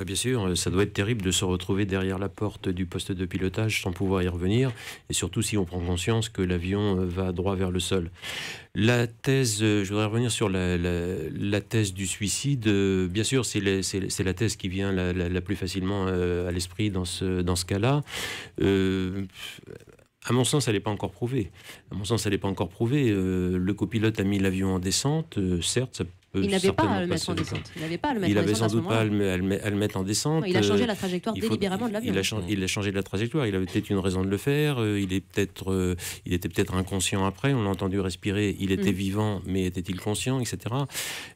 Bien sûr, ça doit être terrible de se retrouver derrière la porte du poste de pilotage sans pouvoir y revenir, et surtout si on prend conscience que l'avion va droit vers le sol. La thèse, je voudrais revenir sur la thèse du suicide. Bien sûr, c'est la thèse qui vient la plus facilement à l'esprit dans ce cas-là. À mon sens, elle n'est pas encore prouvée. Le copilote a mis l'avion en descente. Certes, ça peut il n'avait pas à le mettre en descente. Il avait sans doute pas à le mettre en descente. Il a changé la trajectoire délibérément de l'avion. Il a changé de la trajectoire. Il avait peut-être une raison de le faire. Il était peut-être inconscient après. On l'a entendu respirer. Il était vivant, mais était-il conscient, etc.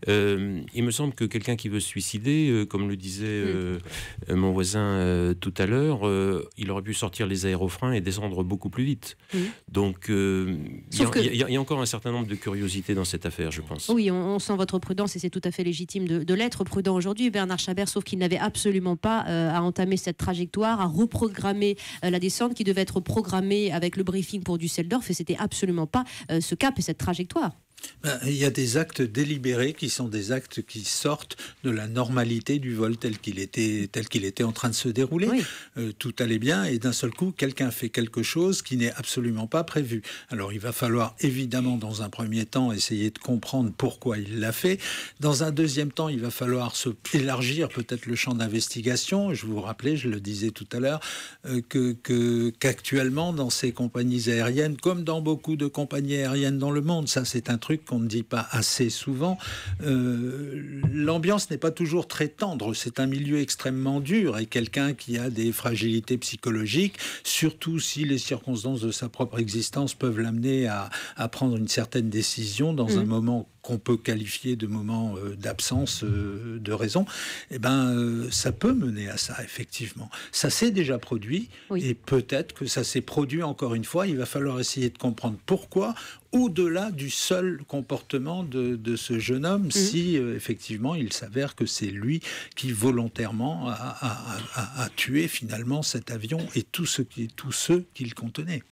Il me semble que quelqu'un qui veut se suicider, comme le disait mon voisin tout à l'heure, il aurait pu sortir les aérofreins et descendre beaucoup plus vite. Donc, il y a encore un certain nombre de curiosités dans cette affaire, je pense. Oui, on sent votre prudence et c'est tout à fait légitime de l'être prudent aujourd'hui, Bernard Chabert, sauf qu'il n'avait absolument pas à entamer cette trajectoire, à reprogrammer la descente qui devait être programmée avec le briefing pour Düsseldorf, et c'était absolument pas ce cap et cette trajectoire. Il y a des actes délibérés qui sont des actes qui sortent de la normalité du vol tel qu'il était en train de se dérouler. Oui. Tout allait bien et d'un seul coup, quelqu'un fait quelque chose qui n'est absolument pas prévu. Alors il va falloir évidemment dans un premier temps essayer de comprendre pourquoi il l'a fait. Dans un deuxième temps, il va falloir élargir peut-être le champ d'investigation. Je vous rappelais, je le disais tout à l'heure, qu'actuellement dans ces compagnies aériennes, comme dans beaucoup de compagnies aériennes dans le monde, ça c'est un truc qu'on ne dit pas assez souvent, l'ambiance n'est pas toujours très tendre, c'est un milieu extrêmement dur et quelqu'un qui a des fragilités psychologiques, surtout si les circonstances de sa propre existence peuvent l'amener à prendre une certaine décision dans un moment qu'on peut qualifier de moment d'absence de raison, ça peut mener à ça, effectivement. Ça s'est déjà produit, et peut-être que ça s'est produit encore une fois. Il va falloir essayer de comprendre pourquoi, au-delà du seul comportement de ce jeune homme, si effectivement il s'avère que c'est lui qui volontairement a tué finalement cet avion et tous ceux qu'il contenait.